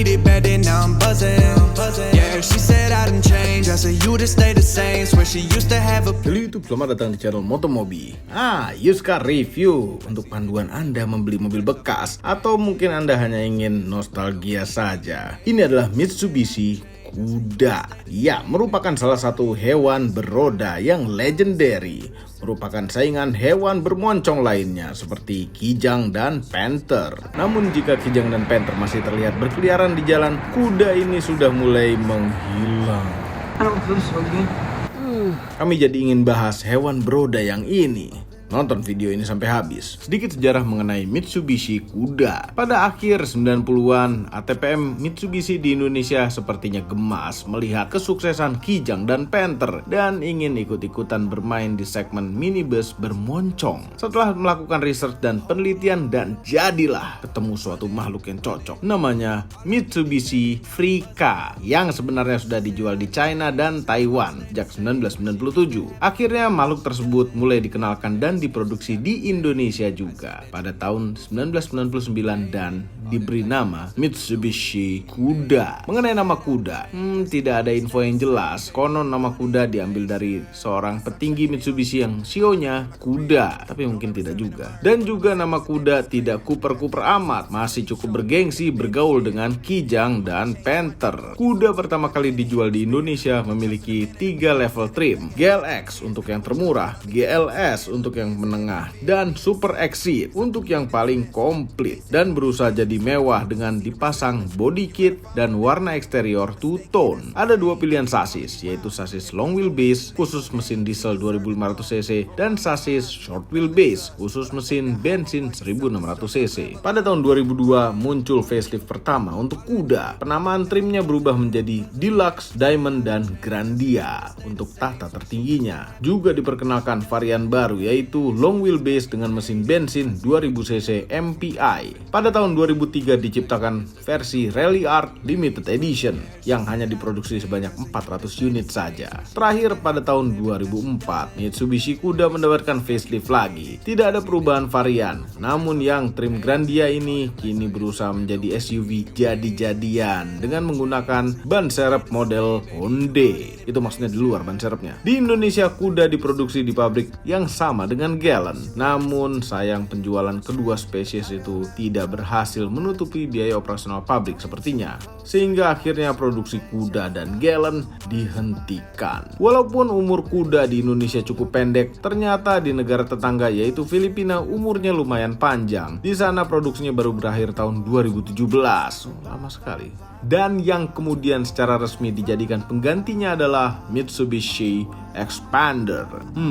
need it bad, then now I'm buzzing. Yeah, she said I didn't change. I said you just stay the same. Swear she used to have a. Halo YouTube, selamat datang di channel Motomobi. Used car review untuk panduan Anda membeli mobil bekas atau mungkin Anda hanya ingin nostalgia saja. Ini adalah Mitsubishi Kuda. Ya, merupakan salah satu hewan beroda yang legendary. Merupakan saingan hewan bermoncong lainnya seperti kijang dan panther. Namun jika kijang dan panther masih terlihat berkeliaran di jalan, kuda ini sudah mulai menghilang. Kami jadi ingin bahas hewan beroda yang ini. Nonton video ini sampai habis. Sedikit sejarah mengenai Mitsubishi Kuda. Pada akhir 90-an, ATPM Mitsubishi di Indonesia sepertinya gemas melihat kesuksesan Kijang dan Panther dan ingin ikut-ikutan bermain di segmen minibus bermoncong. Setelah melakukan research dan penelitian, dan jadilah ketemu suatu makhluk yang cocok. Namanya Mitsubishi Freeka yang sebenarnya sudah dijual di China dan Taiwan sejak 1997. Akhirnya makhluk tersebut mulai dikenalkan dan diproduksi di Indonesia juga pada tahun 1999 dan diberi nama Mitsubishi Kuda. Mengenai nama kuda, tidak ada info yang jelas. Konon nama kuda diambil dari seorang petinggi Mitsubishi yang sionya kuda, tapi mungkin tidak juga. Dan juga nama kuda tidak kuper-kuper amat, masih cukup bergengsi bergaul dengan kijang dan panther. Kuda pertama kali dijual di Indonesia memiliki 3 level trim, GLX untuk yang termurah, GLS untuk yang menengah, dan Super Exit untuk yang paling komplit, dan berusaha jadi mewah dengan dipasang body kit dan warna eksterior two-tone. Ada 2 pilihan sasis, yaitu sasis long wheelbase khusus mesin diesel 2500 cc dan sasis short wheelbase khusus mesin bensin 1600 cc. Pada tahun 2002 muncul facelift pertama untuk kuda. Penamaan trimnya berubah menjadi Deluxe, Diamond, dan Grandia untuk tahta tertingginya. Juga diperkenalkan varian baru yaitu long wheelbase dengan mesin bensin 2000 cc MPI. Pada tahun 2003 diciptakan versi Rally Art Limited Edition yang hanya diproduksi sebanyak 400 unit saja. Terakhir pada tahun 2004, Mitsubishi Kuda mendapatkan facelift lagi. Tidak ada perubahan varian, namun yang trim Grandia ini kini berusaha menjadi SUV jadi-jadian dengan menggunakan ban serep model Hyundai. Itu maksudnya di luar ban serepnya. Di Indonesia, Kuda diproduksi di pabrik yang sama dengan Gallon. Namun sayang penjualan kedua spesies itu tidak berhasil menutupi biaya operasional pabrik sepertinya, sehingga akhirnya produksi Kuda dan Gallon dihentikan. Walaupun umur kuda di Indonesia cukup pendek, ternyata di negara tetangga yaitu Filipina umurnya lumayan panjang. Di sana produksinya baru berakhir tahun 2017. Lama sekali. Dan yang kemudian secara resmi dijadikan penggantinya adalah Mitsubishi Expander.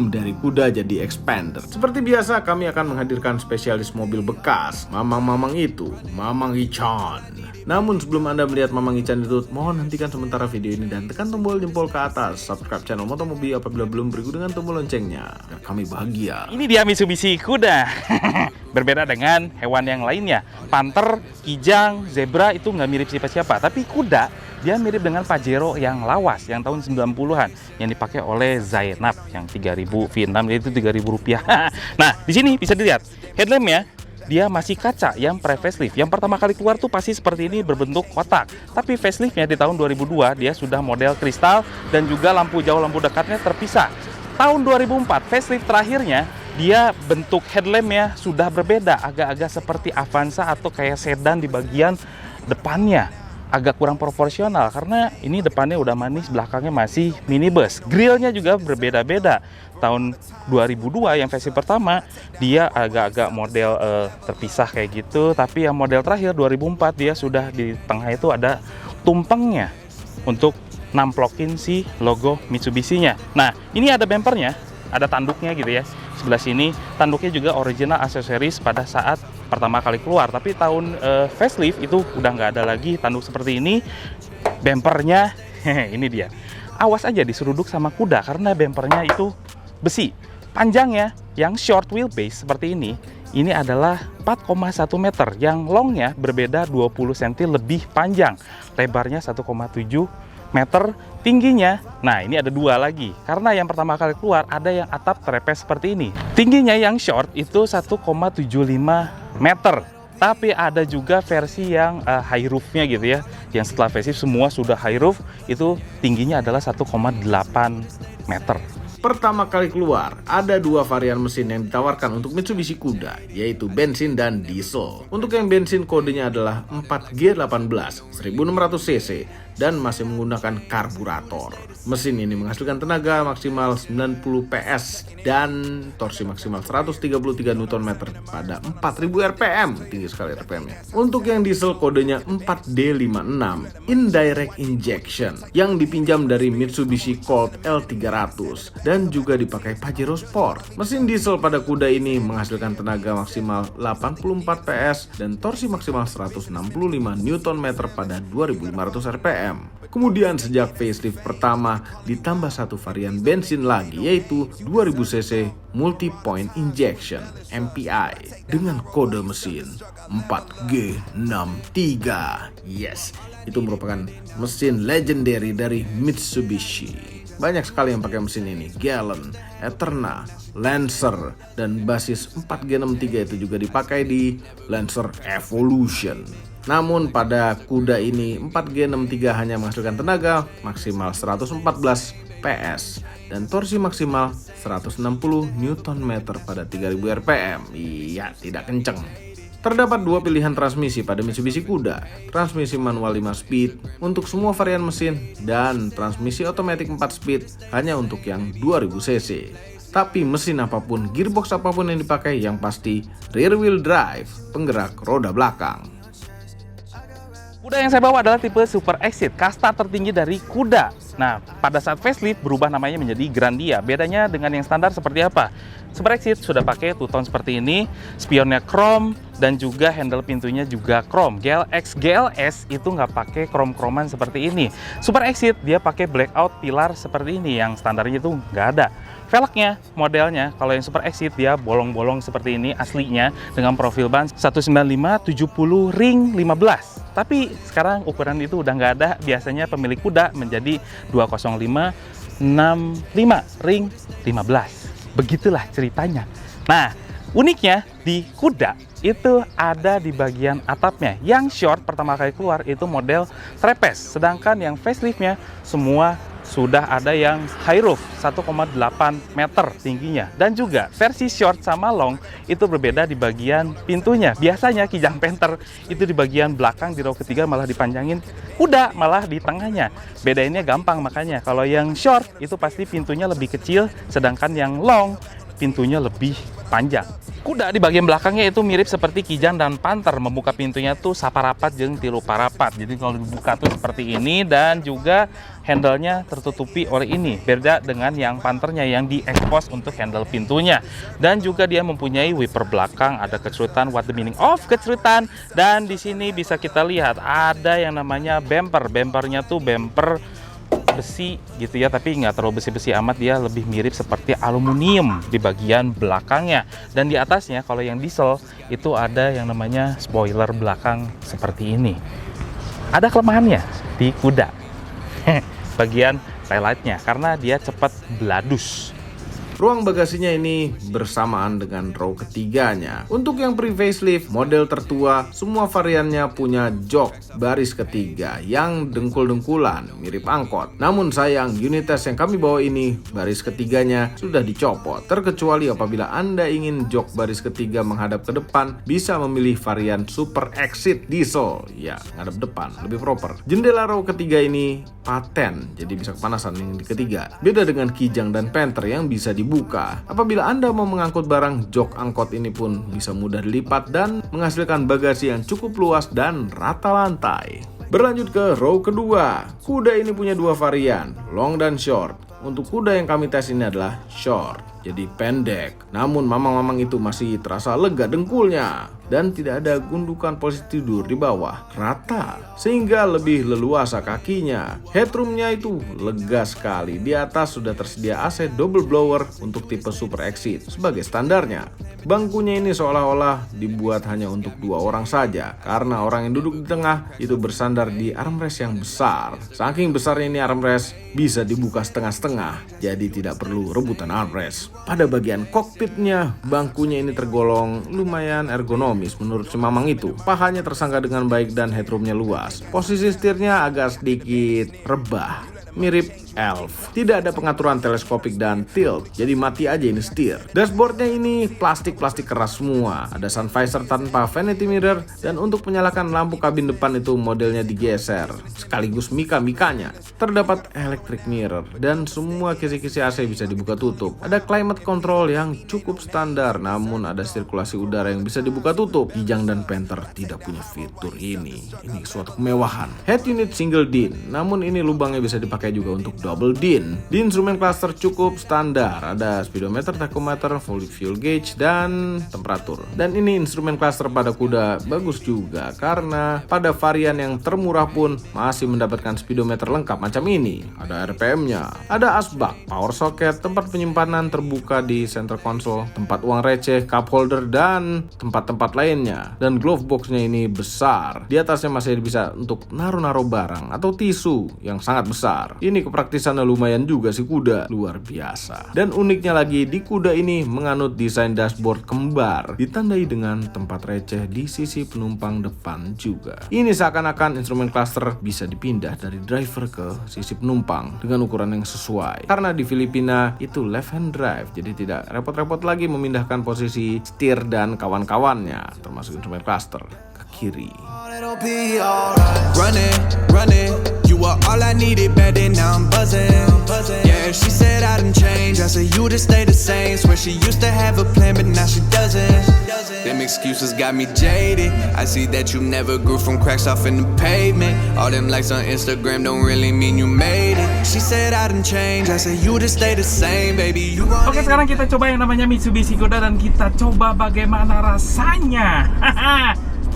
Dari kuda jadi Expander. Seperti biasa kami akan menghadirkan spesialis mobil bekas, Mamang-mamang itu, Mamang Ichan. Namun sebelum Anda melihat Mamang Ichan itu, mohon hentikan sementara video ini dan tekan tombol jempol ke atas. Subscribe channel Motomobi apabila belum, berikut dengan tombol loncengnya agar kami bahagia. Ini dia Mitsubishi Kuda. Berbeda dengan hewan yang lainnya. Panther, kijang, zebra itu nggak mirip siapa-siapa. Tapi kuda, dia mirip dengan Pajero yang lawas yang tahun 90-an yang dipakai oleh Zainab yang 3000 V6, yaitu Rp3.000. Nah, di sini bisa dilihat headlampnya. Dia masih kaca yang pre-facelift. Yang pertama kali keluar tuh pasti seperti ini berbentuk kotak. Tapi faceliftnya di tahun 2002 dia sudah model kristal dan juga lampu jauh lampu dekatnya terpisah. Tahun 2004 facelift terakhirnya dia bentuk headlampnya sudah berbeda, agak-agak seperti Avanza atau kayak sedan di bagian depannya. Agak kurang proporsional karena ini depannya udah manis, belakangnya masih minibus. Grillnya juga berbeda-beda. Tahun 2002 yang versi pertama dia agak-agak model terpisah kayak gitu, tapi yang model terakhir 2004 dia sudah di tengah itu ada tumpengnya untuk namplokin si logo Mitsubishi-nya. Nah, ini ada bumpernya, ada tanduknya gitu ya. Sebelah sini tanduknya juga original aksesoris pada saat pertama kali keluar, tapi tahun facelift itu udah nggak ada lagi tanduk seperti ini. Bumpernya ini dia, awas aja diseruduk sama kuda karena bumpernya itu besi. Panjangnya yang short wheelbase seperti ini adalah 4,1 meter, yang longnya berbeda 20 cm lebih panjang, lebarnya 1,7 meter, tingginya. Nah, ini ada 2 lagi karena yang pertama kali keluar ada yang atap trepes seperti ini. Tingginya yang short itu 1,75 meter Tapi ada juga versi yang high roofnya gitu ya, yang setelah facelift semua sudah high roof, itu tingginya adalah 1,8 meter. Pertama kali keluar, ada dua varian mesin yang ditawarkan untuk Mitsubishi Kuda, yaitu bensin dan diesel. Untuk yang bensin kodenya adalah 4G18 1600cc dan masih menggunakan karburator. Mesin ini menghasilkan tenaga maksimal 90 PS dan torsi maksimal 133 Nm pada 4000 RPM. Tinggi sekali RPM-nya. Untuk yang diesel kodenya 4D56 Indirect Injection yang dipinjam dari Mitsubishi Colt L300 dan juga dipakai Pajero Sport. Mesin diesel pada kuda ini menghasilkan tenaga maksimal 84 PS dan torsi maksimal 165 Nm pada 2500 RPM. Kemudian sejak facelift pertama ditambah satu varian bensin lagi, yaitu 2000cc Multi Point Injection MPI dengan kode mesin 4G63. Yes, itu merupakan mesin legendary dari Mitsubishi. Banyak sekali yang pakai mesin ini, Gallon, Eterna, Lancer, dan basis 4G63 itu juga dipakai di Lancer Evolution. Namun pada kuda ini 4G63 hanya menghasilkan tenaga maksimal 114 PS dan torsi maksimal 160 Nm pada 3000 RPM. Iya, tidak kenceng. Terdapat dua pilihan transmisi pada Mitsubishi Kuda, transmisi manual 5 speed untuk semua varian mesin dan transmisi otomatis 4 speed hanya untuk yang 2000cc. Tapi mesin apapun, gearbox apapun yang dipakai, yang pasti rear wheel drive, penggerak roda belakang. Kuda yang saya bawa adalah tipe Super Exit, kasta tertinggi dari kuda. Nah, pada saat facelift berubah namanya menjadi Grandia. Bedanya dengan yang standar seperti apa? Super Exit sudah pakai two-tone seperti ini, spionnya chrome, dan juga handle pintunya juga chrome. GLX, GLS itu nggak pakai krom-kroman seperti ini. Super Exit dia pakai blackout pilar seperti ini, yang standarnya itu nggak ada. Velgnya, modelnya, kalau yang Super Exit dia bolong-bolong seperti ini aslinya dengan profil ban 195/70 ring 15. Tapi sekarang ukuran itu udah nggak ada, biasanya pemilik kuda menjadi 205/65 ring 15. Begitulah ceritanya. Nah, uniknya di kuda itu ada di bagian atapnya. Yang short pertama kali keluar itu model trapeze, sedangkan yang faceliftnya semua sudah ada yang high roof 1,8 meter tingginya. Dan juga versi short sama long itu berbeda di bagian pintunya. Biasanya Kijang Panther itu di bagian belakang, di row ketiga malah dipanjangin, kuda malah di tengahnya. Bedainnya gampang, makanya kalau yang short itu pasti pintunya lebih kecil, sedangkan yang long pintunya lebih panjang. Kuda di bagian belakangnya itu mirip seperti Kijang dan Panther, membuka pintunya tuh saparapat jeung tilu parapat. Jadi kalau dibuka tuh seperti ini, dan juga handle-nya tertutupi oleh ini. Beda dengan yang Panthernya yang diekspos untuk handle pintunya. Dan juga dia mempunyai wiper belakang, ada kecerutan, what the meaning of kecerutan. Dan di sini bisa kita lihat ada yang namanya bumper. Bumpernya tuh bumper besi gitu ya, tapi nggak terlalu besi-besi amat, dia lebih mirip seperti aluminium di bagian belakangnya. Dan di atasnya kalau yang diesel itu ada yang namanya spoiler belakang seperti ini. Ada kelemahannya di kuda bagian taillightnya karena dia cepat beladus. Ruang bagasinya ini bersamaan dengan row ketiganya. Untuk yang pre-facelift, model tertua, semua variannya punya jok baris ketiga yang dengkul-dengkulan, mirip angkot. Namun sayang, unit test yang kami bawa ini, baris ketiganya sudah dicopot. Terkecuali apabila Anda ingin jok baris ketiga menghadap ke depan, bisa memilih varian Super Exit Diesel. Ya, ngadep depan, lebih proper. Jendela row ketiga ini paten, jadi bisa kepanasan yang di ketiga. Beda dengan Kijang dan Panther yang bisa dibuka. Apabila Anda mau mengangkut barang, jok angkot ini pun bisa mudah dilipat dan menghasilkan bagasi yang cukup luas dan rata lantai. Berlanjut ke row kedua, kuda ini punya dua varian, long dan short. Untuk kuda yang kami tes ini adalah short, jadi pendek. Namun mamang-mamang itu masih terasa lega dengkulnya dan tidak ada gundukan posisi tidur di bawah, rata, sehingga lebih leluasa kakinya. Headroomnya itu lega sekali. Di atas sudah tersedia AC double blower untuk tipe Super Exit sebagai standarnya. Bangkunya ini seolah-olah dibuat hanya untuk 2 orang saja, karena orang yang duduk di tengah itu bersandar di armrest yang besar. Saking besarnya ini armrest bisa dibuka setengah-setengah, jadi tidak perlu rebutan armrest. Pada bagian kokpitnya, bangkunya ini tergolong lumayan ergonomis. ergonomis menurut si Mamang itu. Pahanya tersangka dengan baik dan headroomnya luas. Posisi setirnya agak sedikit rebah, mirip Elf. Tidak ada pengaturan teleskopik dan tilt, jadi mati aja ini setir. Dashboardnya ini plastik keras semua. Ada sun visor tanpa vanity mirror, dan untuk menyalakan lampu kabin depan itu modelnya digeser, sekaligus mika-mikanya. Terdapat electric mirror, dan semua kisi-kisi AC bisa dibuka tutup. Ada climate control yang cukup standar, namun ada sirkulasi udara yang bisa dibuka tutup. Kijang dan Panther tidak punya fitur ini. Ini suatu kemewahan. Head unit single DIN, namun ini lubangnya bisa dipakai juga untuk double DIN. Di instrumen cluster cukup standar, ada speedometer, tachometer, fuel gauge, dan temperatur. Dan ini instrumen cluster pada kuda bagus juga, karena pada varian yang termurah pun masih mendapatkan speedometer lengkap macam ini. Ada RPM-nya, ada asbak, power socket, tempat penyimpanan terbuka di center console, tempat uang receh, cup holder, dan tempat-tempat lainnya. Dan glove box-nya ini besar. Di atasnya masih bisa untuk naruh-naruh barang atau tisu yang sangat besar. Ini kepraktisannya lumayan juga sih kuda, luar biasa. Dan uniknya lagi, di kuda ini menganut desain dashboard kembar, ditandai dengan tempat receh di sisi penumpang depan juga. Ini seakan-akan instrumen cluster bisa dipindah dari driver ke sisi penumpang dengan ukuran yang sesuai. Karena di Filipina itu left hand drive, jadi tidak repot-repot lagi memindahkan posisi setir dan kawan-kawannya, termasuk instrumen cluster, ke kiri. It'll be alright. Running, you are all I needed back then, now I'm buzzing. Yeah, she said I didn't change, I said you just stay the same. Swear she used to have a plan, but now she doesn't. Them excuses got me jaded. I see that you never grew from cracks off in the pavement. All them likes on Instagram don't really mean you made it. She said I didn't change, I said you just stay the same, baby. You want Oke, sekarang kita coba yang namanya Mitsubishi Kuda dan kita coba bagaimana rasanya.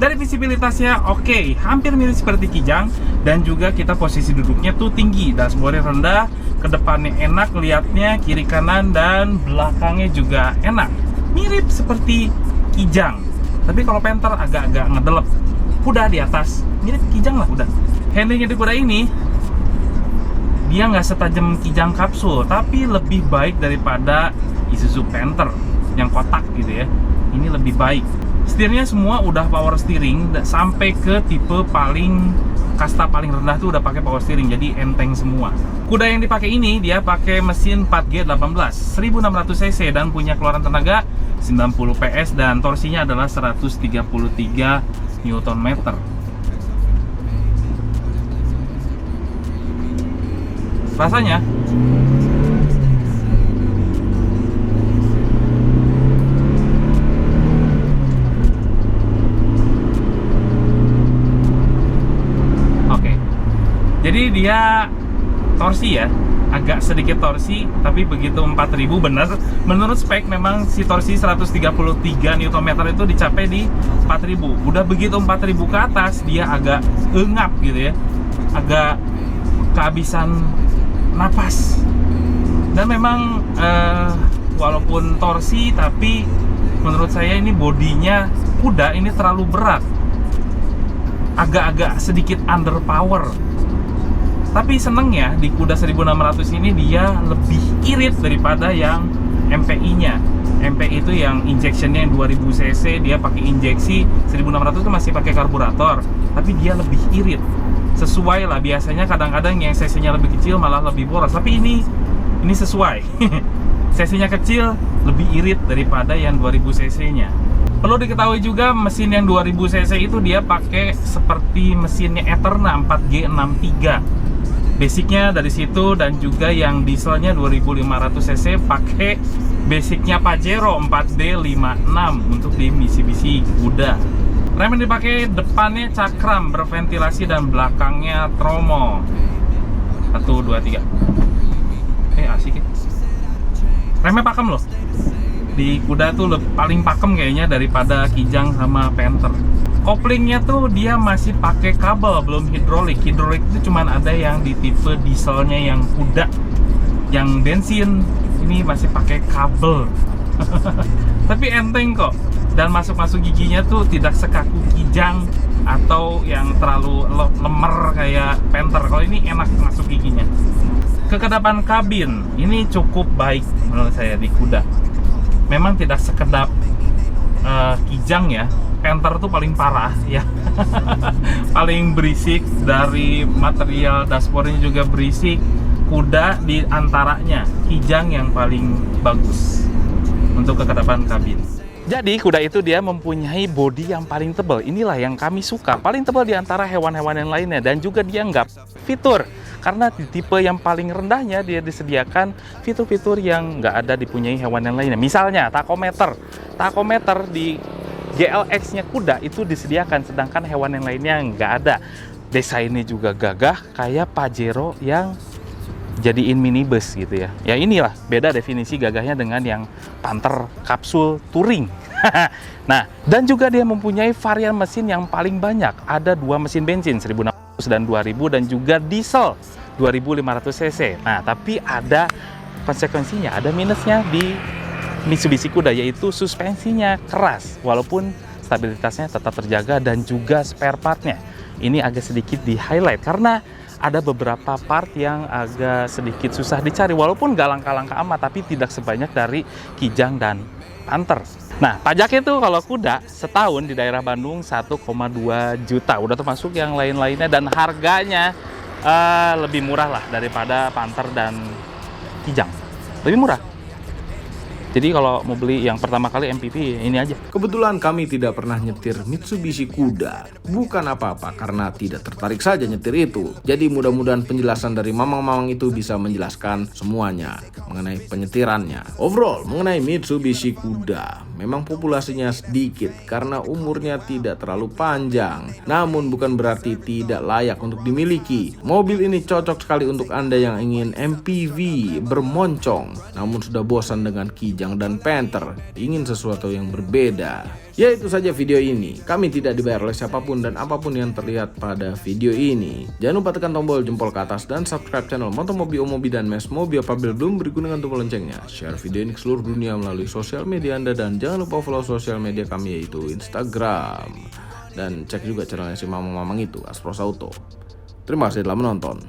Dari visibilitasnya oke, hampir mirip seperti Kijang, dan juga kita posisi duduknya tuh tinggi, dashboardnya rendah, ke depannya enak lihatnya, kiri kanan dan belakangnya juga enak, mirip seperti Kijang. Tapi kalau Panther agak-agak ngedelep. Kuda di atas mirip Kijang lah udah. Handlingnya di kuda ini dia nggak setajam Kijang kapsul, tapi lebih baik daripada Isuzu Panther yang kotak gitu ya. Ini lebih baik. Setirnya semua udah power steering, sampai ke tipe paling kasta paling rendah tuh udah pakai power steering, jadi enteng semua. Kuda yang dipakai ini dia pakai mesin 4G18 1600 cc dan punya keluaran tenaga 90 PS dan torsinya adalah 133 Nm. Rasanya jadi dia torsi ya, agak sedikit torsi, tapi begitu 4000 benar. Menurut spek memang si torsi 133 Nm itu dicapai di 4000. Udah begitu 4000 ke atas dia agak engap gitu ya, agak kehabisan napas. Dan memang walaupun torsi, tapi menurut saya ini bodinya kuda ini terlalu berat, agak-agak sedikit underpower. Tapi senengnya di kuda 1600 ini dia lebih irit daripada yang MPI-nya. MPI itu yang injectionnya yang 2000 cc, dia pakai injeksi. 1600 itu masih pakai karburator, tapi dia lebih irit. Sesuai lah, biasanya kadang-kadang yang cc-nya lebih kecil malah lebih boros, tapi ini sesuai. Cc-nya kecil, lebih irit daripada yang 2000 cc-nya. Perlu diketahui juga mesin yang 2000 cc itu dia pakai seperti mesinnya Eterna 4G63. Basicnya dari situ, dan juga yang dieselnya 2500 cc pakai basicnya Pajero 4D56 untuk di Mitsubishi Kuda. Rem yang dipakai depannya cakram berventilasi dan belakangnya tromo. 1, 2, 3. Asik ya. Remnya pakem loh. Di kuda tuh paling pakem kayaknya daripada Kijang sama Panther. Koplingnya tuh dia masih pakai kabel, belum hidrolik. Hidrolik itu cuman ada yang di tipe dieselnya yang kuda. Yang bensin ini masih pakai kabel. Tapi enteng kok. Dan masuk-masuk giginya tuh tidak sekaku Kijang atau yang terlalu lemer kayak Panther. Kalau ini enak masuk giginya. Kekedapan kabin ini cukup baik menurut saya di kuda. Memang tidak sekedap Kijang ya, Panther tuh paling parah ya. Paling berisik, dari material dashboardnya juga berisik. Kuda di antaranya, Kijang yang paling bagus untuk kekedapan kabin. Jadi kuda itu dia mempunyai bodi yang paling tebal. Inilah yang kami suka, paling tebal di antara hewan-hewan yang lainnya. Dan juga dia nggak fitur, karena di tipe yang paling rendahnya dia disediakan fitur-fitur yang nggak ada dipunyai hewan yang lainnya. Misalnya takometer di GLX-nya kuda itu disediakan, sedangkan hewan yang lainnya nggak ada. Desainnya juga gagah, kayak Pajero yang jadiin minibus gitu ya. Ya inilah beda definisi gagahnya dengan yang Panther kapsul touring. Nah, dan juga dia mempunyai varian mesin yang paling banyak. Ada 2 mesin bensin 1600 dan 2000 dan juga diesel 2500 cc. Nah, tapi ada konsekuensinya, ada minusnya di Mitsubishi Kuda, yaitu suspensinya keras walaupun stabilitasnya tetap terjaga, dan juga spare partnya ini agak sedikit di highlight karena ada beberapa part yang agak sedikit susah dicari, walaupun gak langka-langka amat, tapi tidak sebanyak dari Kijang dan Panther. Nah, pajaknya itu kalau kuda setahun di daerah Bandung 1,2 juta, udah termasuk yang lain-lainnya, dan harganya lebih murah lah daripada Panther dan Kijang, lebih murah. Jadi kalau mau beli yang pertama kali MPV ini aja. Kebetulan kami tidak pernah nyetir Mitsubishi Kuda. Bukan apa-apa, karena tidak tertarik saja nyetir itu. Jadi mudah-mudahan penjelasan dari mamang-mamang itu bisa menjelaskan semuanya mengenai penyetirannya. Overall, mengenai Mitsubishi Kuda, memang populasinya sedikit karena umurnya tidak terlalu panjang. Namun bukan berarti tidak layak untuk dimiliki. Mobil ini cocok sekali untuk Anda yang ingin MPV bermoncong, namun sudah bosan dengan Kijang dan Panther, ingin sesuatu yang berbeda. Ya, itu saja video ini. Kami tidak dibayar oleh siapapun dan apapun yang terlihat pada video ini. Jangan lupa tekan tombol jempol ke atas dan subscribe channel Motomobi Omobi dan Mes Mobi apabila belum berikut dengan tombol loncengnya. Share video ini ke seluruh dunia melalui sosial media Anda, dan jangan lupa follow sosial media kami yaitu Instagram. Dan cek juga channelnya si mamang-mamang itu, Aspros Auto. Terima kasih telah menonton.